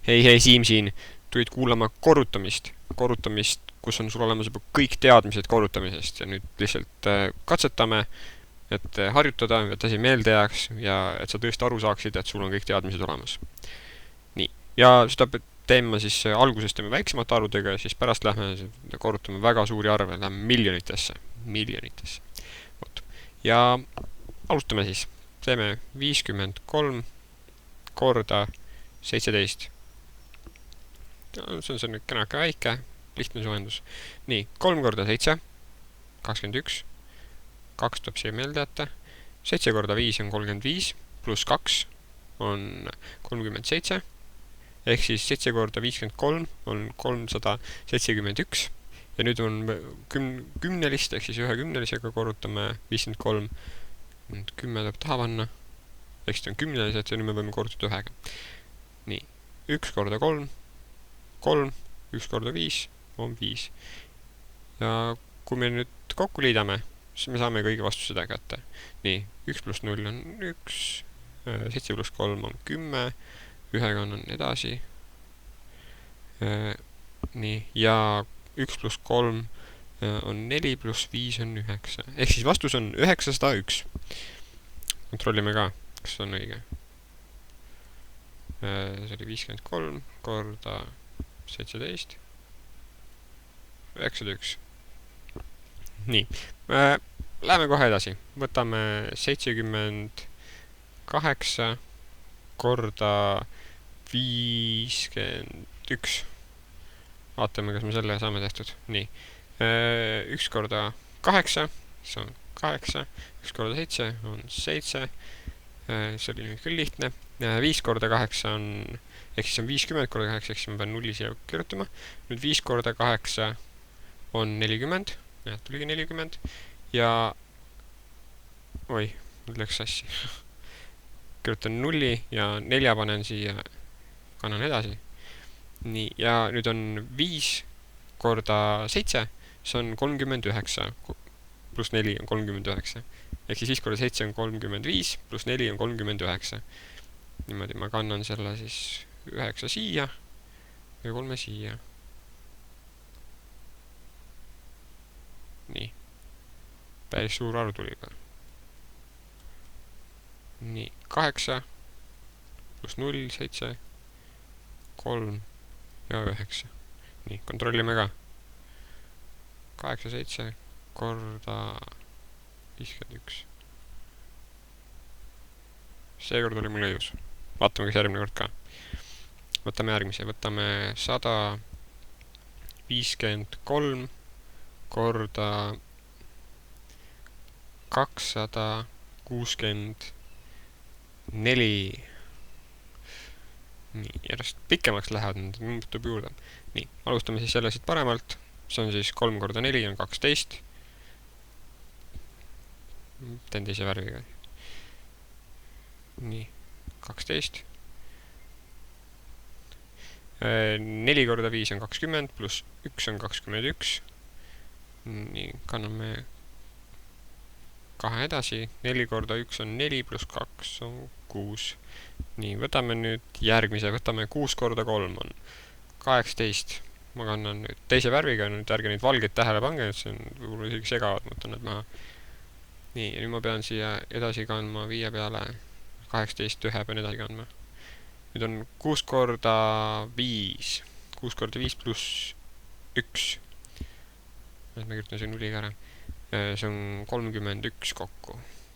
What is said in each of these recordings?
Hei Siim siin, tulid kuulama korrutamist, kus on sul olemas juba kõik teadmised korrutamisest ja nüüd lihtsalt katsetame, et harjutada, et asi meelde jääks ja et sa tõesti aru saaksid, et sul on kõik teadmised olemas. Nii, ja seda teeme siis alguses teeme väiksemate arvudega ja siis pärast lähme korrutame väga suuri arve, lähme miljonitesse. Vot. Ja alustame siis, teeme 53 korda 17. See on selline kenake väike, lihtne soojendus. Nii, 3 korda 7, 21, 2 tuleb siia meelde jätta, 7 korda 5 on 35, pluss 2 on 37, ehk siis 7 korda 53 on 371, ja nüüd on kümnelist, ehk siis ühe kümnelisega korrutame 53, 10 tuleb taha panna, ehk siis on kümnelised ja nüüd me võime korrutada ühega. Nii, 1 korda 3, 3, 1 korda 5 on 5. Ja kui me nüüd kokku liidame, siis me saame kõigi vastused kätte. Nii, 1 pluss 0 on 1, 7 pluss 3 on 10, ühega on edasi. Nii, ja 1 pluss 3 on 4 pluss 5 on 9. Ehk siis vastus on 901. Kontrollime ka, kas see on õige. See oli 53 korda 17, 91. Nii, läheme kohe edasi. Võtame 78 korda 51. Vaatame, kas me selle saame tehtud. Nii, 1 korda 8, see on 8, 1 korda 7 on 7, see oli nüüd küll lihtne. 5 korda 8 on, ehk siis on 50 korda 8, ehk siis ma pean nulli siia kirjutama. Nüüd 5 korda 8 on 40, tuligi 40, ja oi, nüüd läks sassi. Kirjutan nulli ja 4 panen siia, kannan edasi. Nii, ja nüüd on 5 korda 7, see on 39, pluss 4 on 39. Ehk siis 5 korda 7 on 35, pluss 4 on 39. Niimoodi ma kannan selle siis 9 siia ja 3 siia. Nii. Päris suur arv tuli ka. Nii, 8 pluss 0, 7, 3 ja 9. Nii, kontrollime ka. 8, 7 korda 51. Seekord oli mul õigus. Vaatame, kes järgmine kord ka. Võtame järgmise. Võtame 153 korda 264. Nii, järjest pikemaks lähevad, nüüd muutub juurde. Nii, alustame siis selle siit paremalt. See on siis 3 korda 4 on 12. Teen teise värviga. Nii, 12. 4 korda 5 on 20, pluss 1 on 21. Nii, kanname 2 edasi. 4 korda 1 on 4, pluss 2 on 6. Nii, võtame nüüd järgmise. Võtame 6 korda 3 on 18. Ma kannan nüüd teise värviga, nüüd ärge neid valgeid tähele pange, et see on võib-olla isegi segavad, mõtlen need maha. Nii, ja nüüd ma pean siia edasi kandma 5 peale 18, ühe pean edasi kandma. Nüüd on 6 korda 5. 6 korda 5 pluss 1. Nüüd me kirjutan see nulliga ära. See on 31 kokku.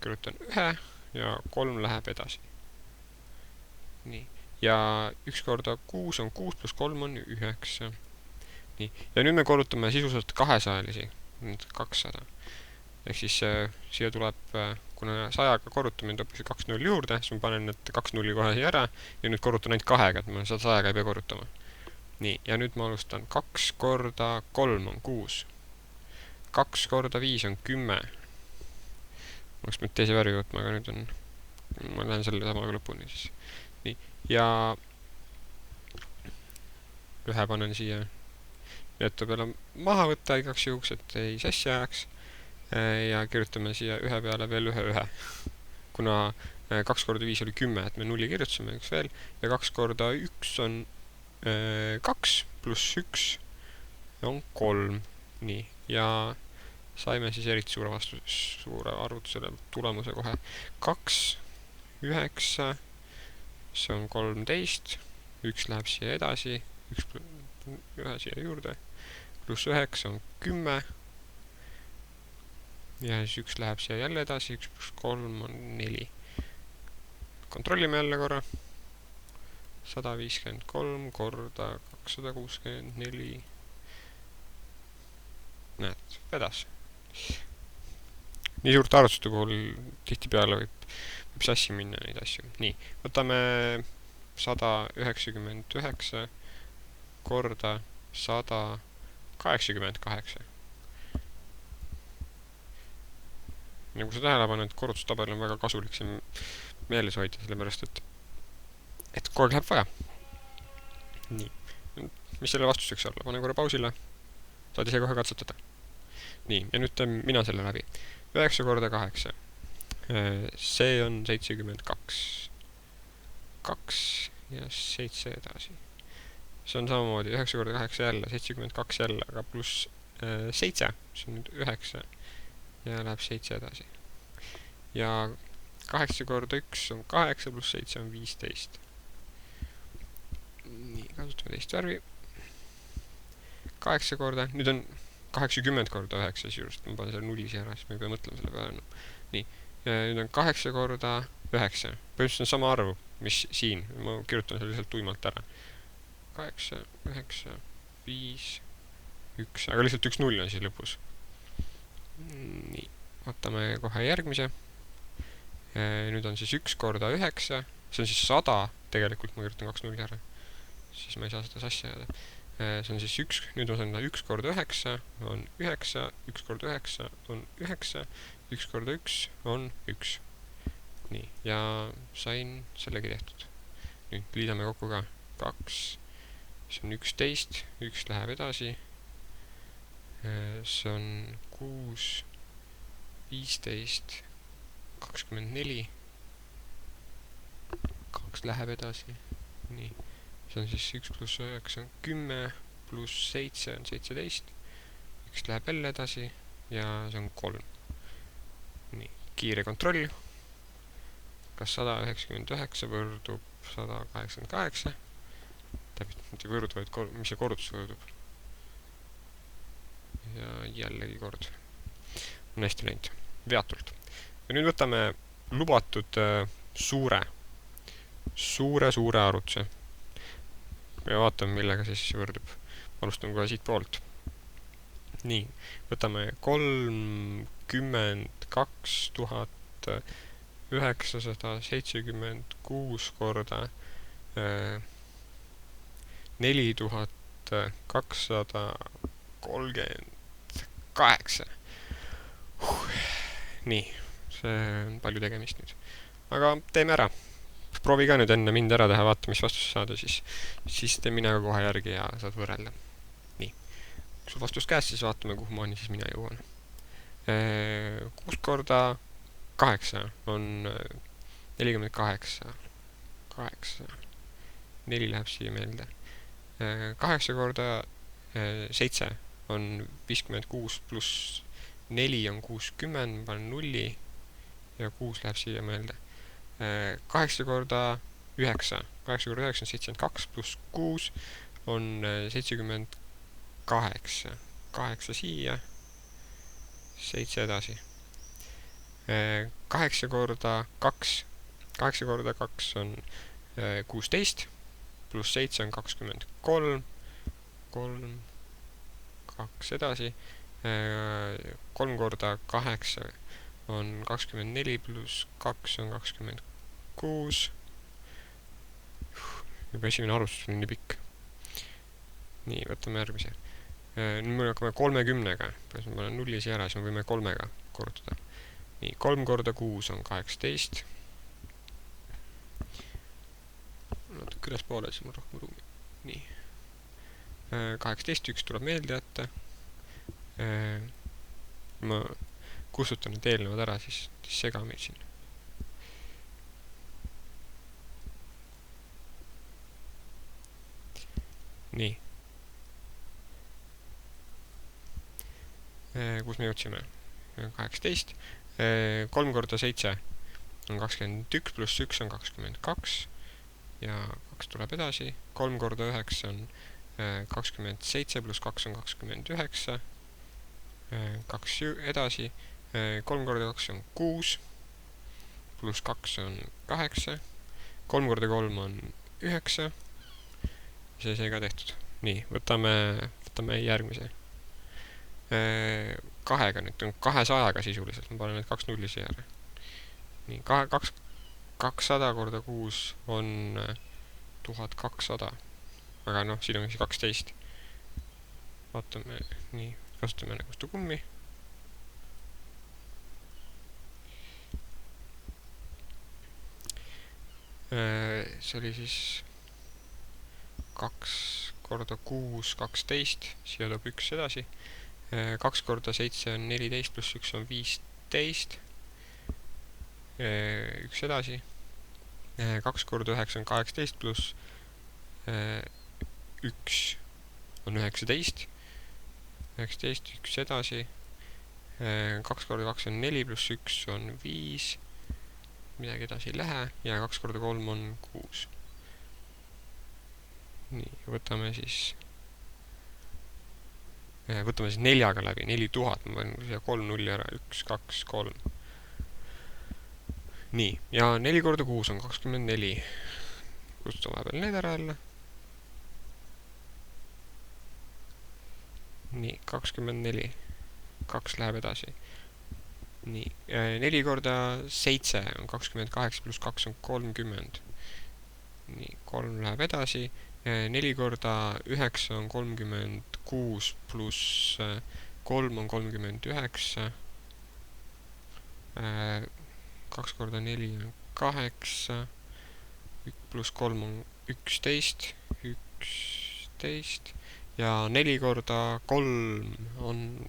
Kirjutan 1 ja 3 läheb edasi. Nii. Ja 1 korda 6 on 6 pluss 3 on 9. Nii. Ja nüüd me korrutame sisuliselt 200-lisi. Nüüd 200. Ehk siis siia tuleb, kuna 100-ga korrutamine toob 2 0 juurde, siis ma panen need 2 0 kohe siia ära ja nüüd korrutan ainult 2-ga, et ma 100-ga ei pea korrutama. Nii, ja nüüd ma alustan 2 korda 3 on 6. 2 korda 5 on 10. Ma oleks nüüd teise värvi võtma, aga nüüd on, ma lähen selle samaga lõpuni siis. Nii, ja ühe panen siia jätta peale maha võtta igaks juhuks, et ei sassi ajaks. Ja kirjutame siia ühe peale veel ühe. Kuna 2 korda 5 oli 10, et me nulli kirjutasime üks veel, ja 2 korda 1 on 2 pluss 1 on 3. Nii, ja saime siis eriti suure arvutusele tulemuse kohe 2, 9, see on 13, 1 läheb siia edasi, 1 siia juurde, pluss 9 on 10, ja siis 1 läheb siia jälle edasi, 1 pluss 3 on 4. Kontrollime jälle korra. 153 korda 264. Näed, vedas. Nii suurte arvutuste puhul tihtipeale võib sassi minna neid asju. Nii, võtame 199 korda 188. Nagu sa tähele paned, korrutustabel on väga kasulik siin meeles hoida, sellepärast et kogu aeg läheb vaja. Nii, mis selle vastus võiks olla? Pane korra pausile, saad ise kohe katsetada. Nii, ja nüüd teen mina selle läbi. 9 korda 8. See on 72. 2 ja 7 edasi. See on samamoodi 9 korda 8 jälle, 72 jälle, aga pluss 7, see on nüüd 9 ja läheb 7 edasi. Ja 8 korda 1 on 8, pluss 7 on 15. Nii, kasutame teist värvi. 8 korda, nüüd on 80 korda 9 juurest, ma panen selle nulli siia ära, siis me ei pea mõtlema selle peale. Nii, nüüd on 8 korda 9. Põhimõtteliselt on sama arvu, mis siin. Ma kirjutan selle lihtsalt tuimalt ära. 8, 9, 5, 1, aga lihtsalt 1 0 on siis lõpus. Nii, võtame kohe järgmise. Nüüd on siis 1 korda 9, see on siis 100, tegelikult ma kirjutan 2 0 ära, siis ma ei saa seda sassi ajada. See on siis 1, nüüd ma saan 1 korda 9 on 9, 1 korda 9 on 9, 1 korda 1 on 1. Nii, ja sain sellegi tehtud. Nüüd liidame kokku ka 2, see on 11, 1 läheb edasi, see on 6, 15, 24, 2 läheb edasi, nii, see on siis 1 pluss 9 on 10, pluss 7 on 17, 1 läheb jälle edasi ja see on 3. Nii, kiire kontroll, kas 199 võrdub 188, täpselt mitte võrdub, vaid mis see korrutus võrdub. Ja jällegi kord. On hästi läinud, veatult. Ja nüüd võtame lubatud suure arvutuse. Ja vaatame, millega see siis võrdub. Alustame kohe siit poolt. Nii, võtame 32 976 korda 4238. Nii, see on palju tegemist nüüd. Aga teeme ära. Proovi ka nüüd enne mind ära teha, vaata, mis vastus saada, siis tee mina ka kohe järgi ja saad võrrelda. Nii, kui sul vastus käes, siis vaatame, kuhu maani siis mina jõuan. 6 korda 8 on 48. 8. 4 läheb siia meelde. 8 korda 7 on 56 pluss 4 on 60, panen nulli ja 6 läheb siia meelde. 8 korda 9. 8 korda 9 on 72 pluss 6 on 78. 8 siia, 7 edasi. 8 korda 2. 8 korda 2 on 16, pluss 7 on 23, 3, 2 edasi. 3 korda 8 on 24, pluss 2 on 26. Juba esimene arvustus on nii pikk. Nii, võtame järgmise. Nüüd me hakkame 30-ga. Ma panen nulli siia ära, siis me võime 3-ga korrutada. Nii, 3 korda 6 on 18. Natuke üles poole, siis on rohkem ruumi. Nii. 18, 1 tuleb meelde jätta. Ma kustutan need eelnevad ära, siis sega meid siin. nii. Kus me jõudsime? 18. 3 korda 7 on 21, pluss 1 on 22 ja 2 tuleb edasi. 3 korda 9 on 27, pluss 2 on 29, 2 edasi. 3 korda 2 on 6, pluss 2 on 8, 3 korda 3 on 9, see sai ka tehtud. Nii, võtame järgmise. 2-ga nüüd on 200-ga sisuliselt, ma panen need 2 nulli siia ära. Nii, 200 korda 6 on 1200, aga noh, siin on siis 12. Vaatame, nii, kasutame nagu kummi. See oli siis 2 korda 6, 12, siia tuleb 1 edasi. 2 korda 7 on 14, pluss 1 on 15, 1 edasi. 2 korda 9 on 18, pluss 1 on 19, 19, 1 edasi. 2 korda 2 on 4, pluss 1 on 5, midagi edasi ei lähe, ja 2 korda 3 on 6. Nii, võtame siis 4-ga läbi, 4000, ma panen siia 3 nulli ära, 1, 2, 3. Nii, ja 4 korda 6 on 24. Kustame vahepeal need ära jälle. Nii, 24. 2 läheb edasi. Nii, 4 korda 7 on 28, pluss 2 on 30. Nii, 3 läheb edasi. 4 korda 9 on 36, pluss 3 on 39. 2 korda 4 on 8, pluss 3 on 11, 11, ja 4 korda 3 on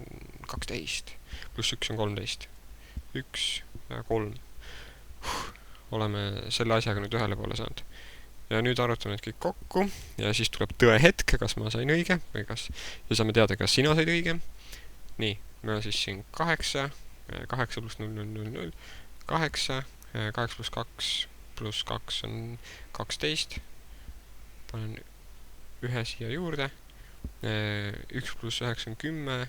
12, pluss 1 on 13. 1 ja 3. Oleme selle asjaga nüüd ühele poole saanud. Ja nüüd arvutame need kõik kokku ja siis tuleb tõehetk, kas ma sain õige või kas, ja saame teada, kas sina said õige. Nii, meil on siis siin 8, 8 pluss 0, 0, 0, 0, 8, 8 pluss 2 pluss 2 on 12. Panen 1 siia juurde. 1 pluss 9 on 10.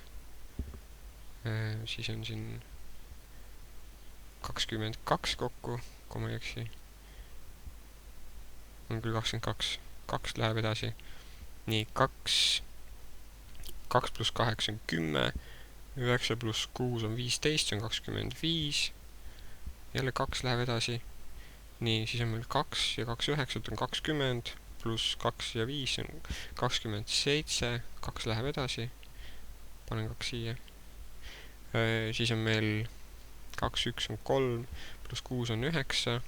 Siis on siin 22 kokku, kui ma ei eksi. On küll 22. 2 läheb edasi. Nii, 2 pluss 8 on 10. 9 pluss 6 on 15, see on 25. Jälle 2 läheb edasi. Nii, siis on meil 2 ja 2 9 on 20, pluss 2 ja 5 on 27. 2 läheb edasi. Panen 2 siia. Siis on meil 2, 1 on 3, pluss 6 on 9,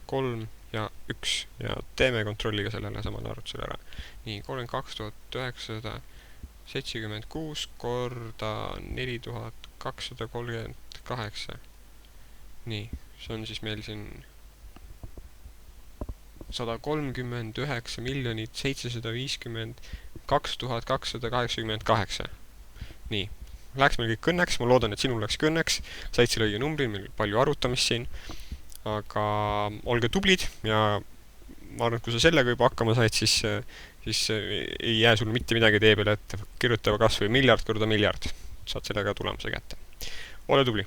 3 ja 1. Ja teeme kontrolliga sellele samale arvutusele ära. Nii, 32 976 korda 4238. Nii, see on siis meil siin 139 752 288. Nii, läks meil kõik õnneks, ma loodan, et sinul läks ka õnneks, said selle õige numbri, meil palju arutamist siin, aga olge tublid ja ma arvan, et kui sa sellega juba hakkama said, siis ei jää sul mitte midagi tee peale, et kirjuta kas või 1 miljard korda 1 miljard, saad sellega tulemuse kätte. Ole tubli!